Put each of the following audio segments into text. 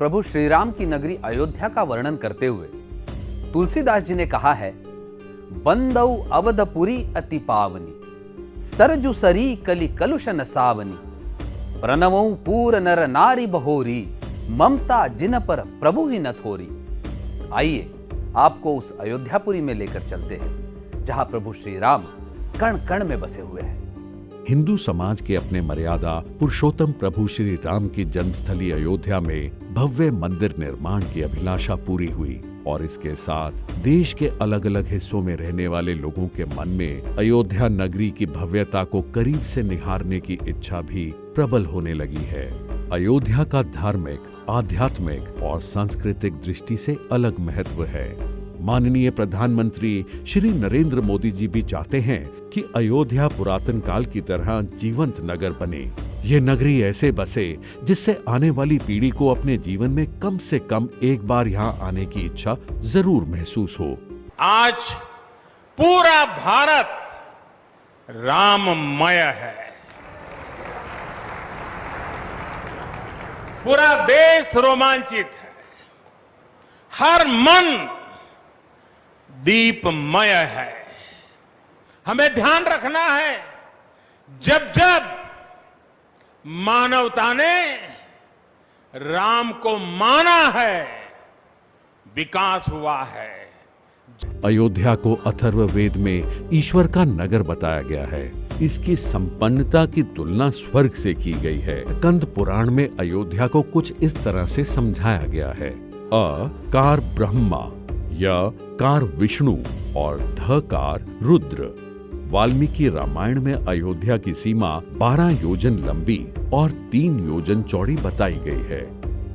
प्रभु श्री राम की नगरी अयोध्या का वर्णन करते हुए तुलसीदास जी ने कहा है, बंदौ अवधपुरी अति पावनी, सरजु सरी कलि कलुष न सावनी, प्रणवौ पूर नर नारी बहोरी, ममता जिन पर प्रभु ही न थोरी। आइए आपको उस अयोध्यापुरी में लेकर चलते हैं जहां प्रभु श्री राम कण कण में बसे हुए हैं। हिंदू समाज के अपने मर्यादा पुरुषोत्तम प्रभु श्री राम की जन्मस्थली अयोध्या में भव्य मंदिर निर्माण की अभिलाषा पूरी हुई और इसके साथ देश के अलग अलग हिस्सों में रहने वाले लोगों के मन में अयोध्या नगरी की भव्यता को करीब से निहारने की इच्छा भी प्रबल होने लगी है। अयोध्या का धार्मिक, आध्यात्मिक और सांस्कृतिक दृष्टि से अलग महत्व है। माननीय प्रधानमंत्री श्री नरेंद्र मोदी जी भी चाहते हैं कि अयोध्या पुरातन काल की तरह जीवंत नगर बने। ये नगरी ऐसे बसे जिससे आने वाली पीढ़ी को अपने जीवन में कम से कम एक बार यहाँ आने की इच्छा जरूर महसूस हो। आज पूरा भारत राममय है। पूरा देश रोमांचित है। हर मन दीपमय है। हमें ध्यान रखना है, जब जब मानवता ने राम को माना है, विकास हुआ है। अयोध्या को अथर्ववेद में ईश्वर का नगर बताया गया है। इसकी संपन्नता की तुलना स्वर्ग से की गई है। कंद पुराण में अयोध्या को कुछ इस तरह से समझाया गया है। अ कार ब्रह्मा, य कार विष्णु और ध कार रुद्र। वाल्मीकि रामायण में अयोध्या की सीमा 12 योजन लंबी और 3 योजन चौड़ी बताई गई है।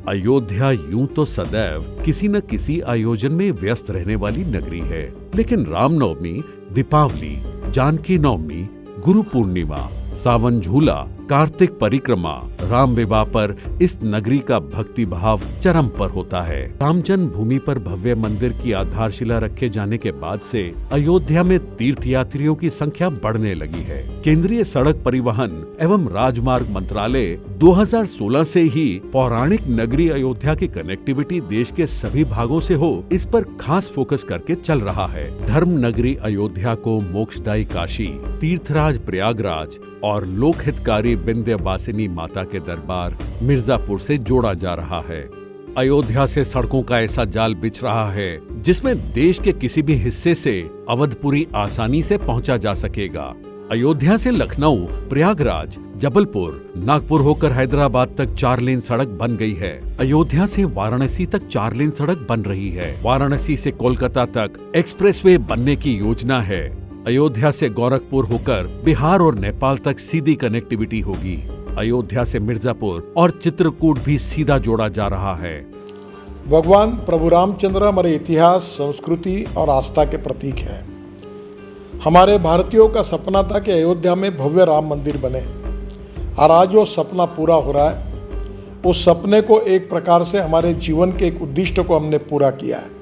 अयोध्या यूं तो सदैव किसी न किसी आयोजन में व्यस्त रहने वाली नगरी है, लेकिन रामनवमी, दीपावली, जानकी नवमी, गुरु पूर्णिमा, सावन झूला, कार्तिक परिक्रमा, राम विवाह पर इस नगरी का भक्ति भाव चरम पर होता है। राम जन्म भूमि पर भव्य मंदिर की आधारशिला रखे जाने के बाद से अयोध्या में तीर्थ यात्रियों की संख्या बढ़ने लगी है। केंद्रीय सड़क परिवहन एवं राजमार्ग मंत्रालय 2016 से ही पौराणिक नगरी अयोध्या की कनेक्टिविटी देश के सभी भागों से हो, इस पर खास फोकस करके चल रहा है। धर्म नगरी अयोध्या को मोक्षदायी काशी, तीर्थराज प्रयागराज और लोकहितकारी विंध्यवासिनी माता के दरबार मिर्जापुर से जोड़ा जा रहा है। अयोध्या से सड़कों का ऐसा जाल बिछ रहा है जिसमें देश के किसी भी हिस्से से अवधपुरी आसानी से पहुंचा जा सकेगा। अयोध्या से लखनऊ, प्रयागराज, जबलपुर, नागपुर होकर हैदराबाद तक 4 लेन सड़क बन गई है। अयोध्या से वाराणसी तक 4 लेन सड़क बन रही है। वाराणसी से कोलकाता तक एक्सप्रेसवे बनने की योजना है। अयोध्या से गोरखपुर होकर बिहार और नेपाल तक सीधी कनेक्टिविटी होगी। अयोध्या से मिर्जापुर और चित्रकूट भी सीधा जोड़ा जा रहा है। भगवान प्रभु रामचंद्र हमारे इतिहास, संस्कृति और आस्था के प्रतीक हैं। हमारे भारतीयों का सपना था कि अयोध्या में भव्य राम मंदिर बने और आज वो सपना पूरा हो रहा है। उस सपने को एक प्रकार से हमारे जीवन के एक उद्दिष्ट को हमने पूरा किया है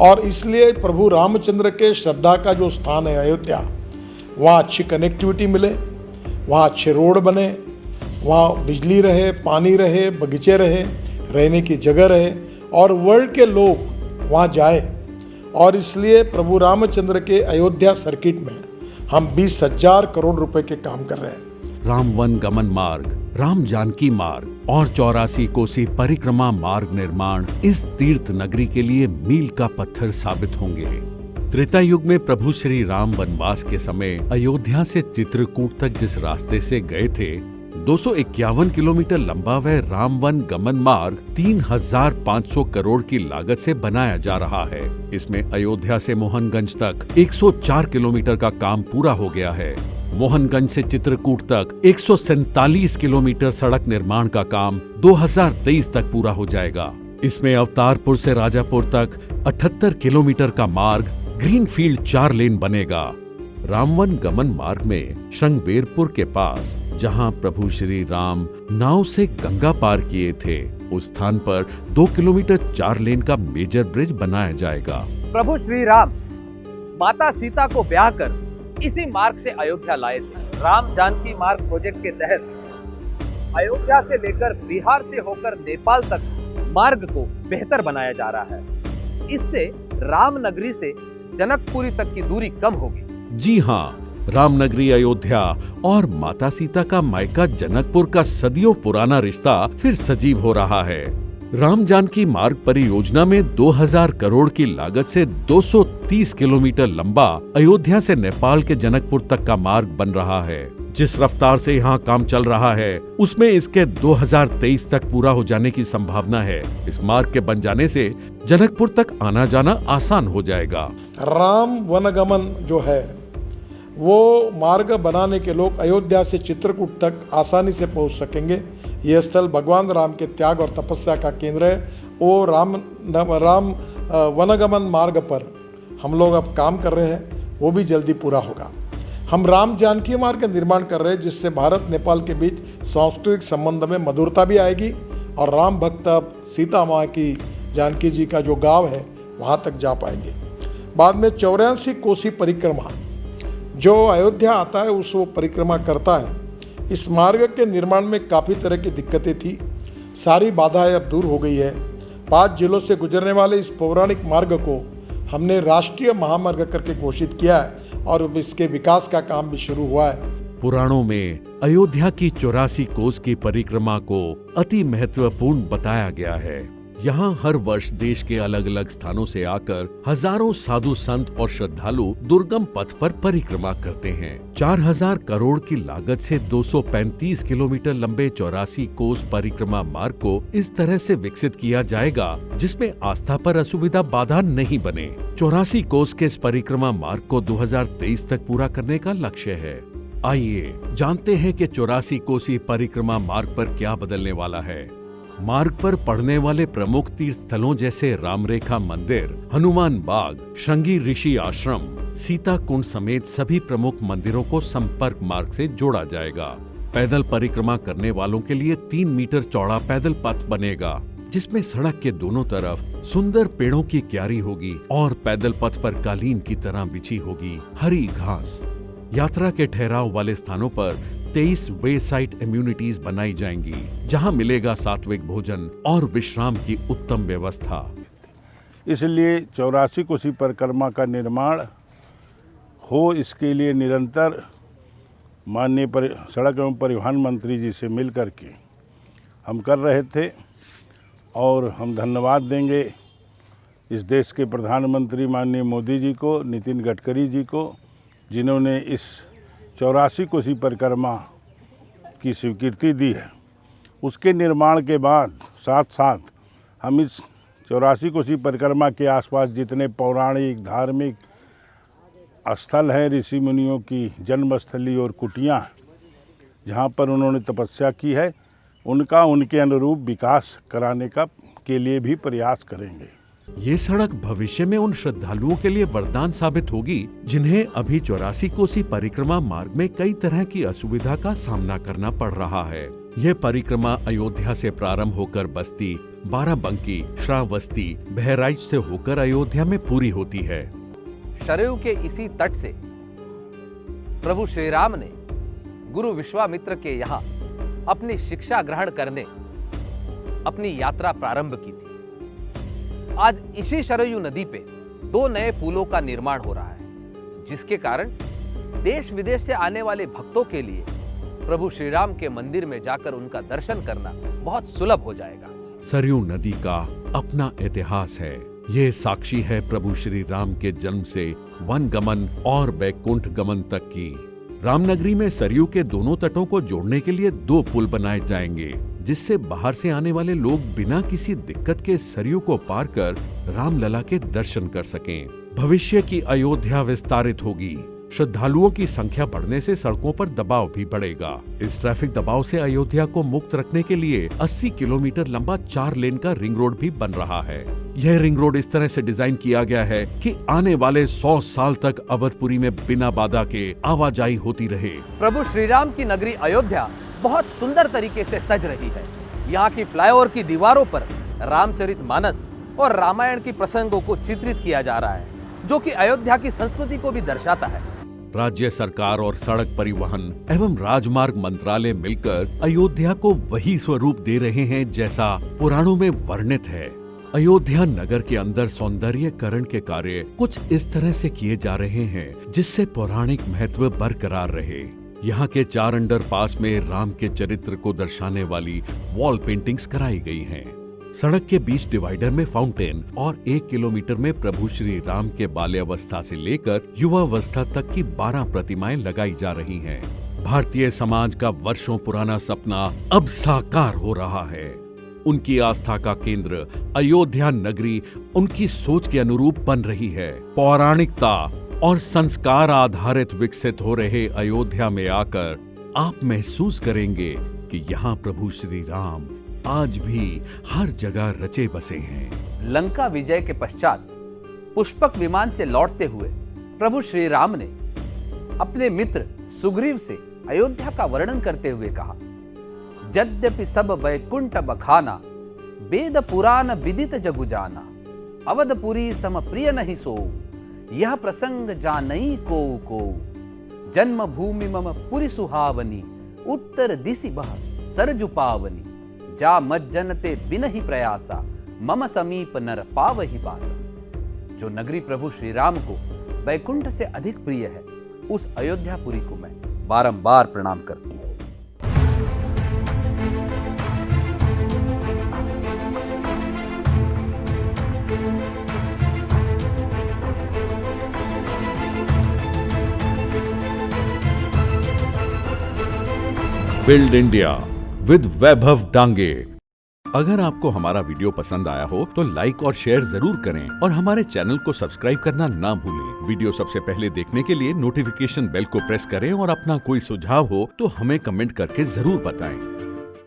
और इसलिए प्रभु रामचंद्र के श्रद्धा का जो स्थान है अयोध्या, वहाँ अच्छी कनेक्टिविटी मिले, वहाँ अच्छे रोड बने, वहाँ बिजली रहे, पानी रहे, बगीचे रहे, रहने की जगह रहे और वर्ल्ड के लोग वहाँ जाए। और इसलिए प्रभु रामचंद्र के अयोध्या सर्किट में हम 20,000 करोड़ रुपए के काम कर रहे हैं। राम वन गमन मार्ग, राम जानकी मार्ग और 84 कोसी परिक्रमा मार्ग निर्माण इस तीर्थ नगरी के लिए मील का पत्थर साबित होंगे। त्रेता युग में प्रभु श्री राम वनवास के समय अयोध्या से चित्रकूट तक जिस रास्ते से गए थे, 251 किलोमीटर लंबा वह राम वन गमन मार्ग 3,500 करोड़ की लागत से बनाया जा रहा है। इसमें अयोध्या से मोहनगंज तक 104 किलोमीटर का काम पूरा हो गया है। मोहनगंज से चित्रकूट तक 147 किलोमीटर सड़क निर्माण का काम 2023 तक पूरा हो जाएगा। इसमें अवतारपुर से राजापुर तक 78 किलोमीटर का मार्ग ग्रीनफील्ड 4 लेन बनेगा। रामवन गमन मार्ग में श्रृंगबेरपुर के पास जहां प्रभु श्री राम नाव से गंगा पार किए थे, उस स्थान पर 2 किलोमीटर 4 लेन का मेजर ब्रिज बनाया जाएगा। प्रभु श्री राम माता सीता को ब्याह कर इसी मार्ग से अयोध्या लाए थे। राम जानकी मार्ग प्रोजेक्ट के तहत अयोध्या से लेकर बिहार से होकर नेपाल तक मार्ग को बेहतर बनाया जा रहा है। इससे रामनगरी से जनकपुरी तक की दूरी कम होगी। जी हाँ, रामनगरी अयोध्या और माता सीता का मायका जनकपुर का सदियों पुराना रिश्ता फिर सजीव हो रहा है। राम जानकी मार्ग परियोजना में 2000 करोड़ की लागत से 230 किलोमीटर लंबा अयोध्या से नेपाल के जनकपुर तक का मार्ग बन रहा है। जिस रफ्तार से यहाँ काम चल रहा है उसमें इसके 2023 तक पूरा हो जाने की संभावना है। इस मार्ग के बन जाने से जनकपुर तक आना जाना आसान हो जाएगा। राम वनगमन जो है वो मार्ग बनाने के लोग अयोध्या से चित्रकूट तक आसानी से पहुंच सकेंगे। यह स्थल भगवान राम के त्याग और तपस्या का केंद्र है। वो राम वनगमन मार्ग पर हम लोग अब काम कर रहे हैं, वो भी जल्दी पूरा होगा। हम राम जानकी मार्ग का निर्माण कर रहे हैं, जिससे भारत नेपाल के बीच सांस्कृतिक संबंध में मधुरता भी आएगी और राम भक्त अब सीता माँ की जानकी जी का जो गांव है वहाँ तक जा पाएंगे। बाद में 84 कोसी परिक्रमा जो अयोध्या आता है उस वो परिक्रमा करता है। इस मार्ग के निर्माण में काफ़ी तरह की दिक्कतें थी, सारी बाधाएं अब दूर हो गई है। 5 जिलों से गुजरने वाले इस पौराणिक मार्ग को हमने राष्ट्रीय महामार्ग करके घोषित किया है और इसके विकास का काम भी शुरू हुआ है। पुराणों में अयोध्या की 84 कोस की परिक्रमा को अति महत्वपूर्ण बताया गया है। यहाँ हर वर्ष देश के अलग अलग स्थानों से आकर हजारों साधु संत और श्रद्धालु दुर्गम पथ पर परिक्रमा करते हैं। 4000 करोड़ की लागत से 235 किलोमीटर लंबे 84 कोस परिक्रमा मार्ग को इस तरह से विकसित किया जाएगा जिसमें आस्था पर असुविधा बाधा नहीं बने। 84 कोस के इस परिक्रमा मार्ग को 2023 तक पूरा करने का लक्ष्य है। आइए जानते हैं कि 84 कोसी परिक्रमा मार्ग पर क्या बदलने वाला है। मार्ग पर पड़ने वाले प्रमुख तीर्थ स्थलों जैसे रामरेखा मंदिर, हनुमान बाग, श्रृंगी ऋषि आश्रम, सीता कुंड समेत सभी प्रमुख मंदिरों को संपर्क मार्ग से जोड़ा जाएगा। पैदल परिक्रमा करने वालों के लिए 3 मीटर चौड़ा पैदल पथ बनेगा, जिसमें सड़क के दोनों तरफ सुंदर पेड़ों की क्यारी होगी और पैदल पथ पर कालीन की तरह बिछी होगी हरी घास। यात्रा के ठहराव वाले स्थानों पर 23 वे साइट इम्यूनिटीज बनाई जाएंगी, जहां मिलेगा सात्विक भोजन और विश्राम की उत्तम व्यवस्था। इसलिए 84 कोसी परिक्रमा का निर्माण हो, इसके लिए निरंतर माननीय सड़क एवं परिवहन मंत्री जी से मिल कर के हम कर रहे थे और हम धन्यवाद देंगे इस देश के प्रधानमंत्री माननीय मोदी जी को, नितिन गडकरी जी को, जिन्होंने इस 84 कोसी परिक्रमा की स्वीकृति दी है। उसके निर्माण के बाद साथ साथ हम इस 84 कोसी परिक्रमा के आसपास जितने पौराणिक धार्मिक स्थल हैं, ऋषि मुनियों की जन्मस्थली और कुटियाँ जहाँ पर उन्होंने तपस्या की है, उनका उनके अनुरूप विकास कराने के लिए भी प्रयास करेंगे। ये सड़क भविष्य में उन श्रद्धालुओं के लिए वरदान साबित होगी जिन्हें अभी 84 कोसी परिक्रमा मार्ग में कई तरह की असुविधा का सामना करना पड़ रहा है। यह परिक्रमा अयोध्या से प्रारंभ होकर बस्ती, बाराबंकी, श्रावस्ती, बहराइच से होकर अयोध्या में पूरी होती है। सरयू के इसी तट से प्रभु श्री राम ने गुरु विश्वामित्र के यहाँ अपनी शिक्षा ग्रहण करने अपनी यात्रा प्रारंभ की थी। आज इसी सरयू नदी पे 2 नए पुलों का निर्माण हो रहा है, जिसके कारण देश विदेश से आने वाले भक्तों के लिए प्रभु श्री राम के मंदिर में जाकर उनका दर्शन करना बहुत सुलभ हो जाएगा। सरयू नदी का अपना इतिहास है। ये साक्षी है प्रभु श्री राम के जन्म से वन गमन और बैकुंठ गमन तक की। रामनगरी में सरयू के दोनों तटों को जोड़ने के लिए 2 पुल बनाए जाएंगे, जिससे बाहर से आने वाले लोग बिना किसी दिक्कत के सरयू को पार कर रामलला के दर्शन कर सकें। भविष्य की अयोध्या विस्तारित होगी। श्रद्धालुओं की संख्या बढ़ने से सड़कों पर दबाव भी बढ़ेगा। इस ट्रैफिक दबाव से अयोध्या को मुक्त रखने के लिए 80 किलोमीटर लंबा 4 लेन का रिंग रोड भी बन रहा है। यह रिंग रोड इस तरह से डिजाइन किया गया है कि आने वाले 100 साल तक अवधपुरी में बिना बाधा के आवाजाही होती रहे। प्रभु श्री राम की नगरी अयोध्या बहुत सुंदर तरीके से सज रही है। यहाँ की फ्लाईओवर की दीवारों पर रामचरितमानस और रामायण की प्रसंगों को चित्रित किया जा रहा है, जो कि अयोध्या की संस्कृति को भी दर्शाता है। राज्य सरकार और सड़क परिवहन एवं राजमार्ग मंत्रालय मिलकर अयोध्या को वही स्वरूप दे रहे हैं जैसा पुराणों में वर्णित है। अयोध्या नगर के अंदर सौंदर्यीकरण के कार्य कुछ इस तरह से किए जा रहे हैं जिससे पौराणिक महत्व बरकरार रहे। यहाँ के 4 अंडरपास में राम के चरित्र को दर्शाने वाली वॉल पेंटिंग्स कराई गई हैं। सड़क के बीच डिवाइडर में फाउंटेन और 1 किलोमीटर में प्रभु श्री राम के बाल्यावस्था से लेकर युवावस्था तक की 12 प्रतिमाएं लगाई जा रही हैं। भारतीय समाज का वर्षों पुराना सपना अब साकार हो रहा है। उनकी आस्था का केंद्र अयोध्या नगरी उनकी सोच के अनुरूप बन रही है। पौराणिकता और संस्कार आधारित विकसित हो रहे अयोध्या में आकर आप महसूस करेंगे कि यहाँ प्रभु श्री राम आज भी हर जगह रचे बसे हैं। लंका विजय के पश्चात पुष्पक विमान से लौटते हुए प्रभु श्री राम ने अपने मित्र सुग्रीव से अयोध्या का वर्णन करते हुए कहा, यद्यपि सब वैकुंठ बखाना, वेद पुराण विदित जगु जाना, अवधपुरी सम प्रिय नहीं सो, यह प्रसंग जानई को जन्म भूमि मम पुरी सुहावनी, उत्तर दिशि बह सरजु पावनी, जा मज्जनते बिनहि प्रयासा, मम समीप नर पावहि बासा। जो नगरी प्रभु श्री राम को वैकुंठ से अधिक प्रिय है, उस अयोध्यापुरी को मैं बारंबार प्रणाम करती हूँ। बिल्ड इंडिया विद वैभव डांगे। अगर आपको हमारा वीडियो पसंद आया हो तो लाइक और शेयर जरूर करें और हमारे चैनल को सब्सक्राइब करना ना भूलें। वीडियो सबसे पहले देखने के लिए नोटिफिकेशन बेल को प्रेस करें और अपना कोई सुझाव हो तो हमें कमेंट करके जरूर बताएं।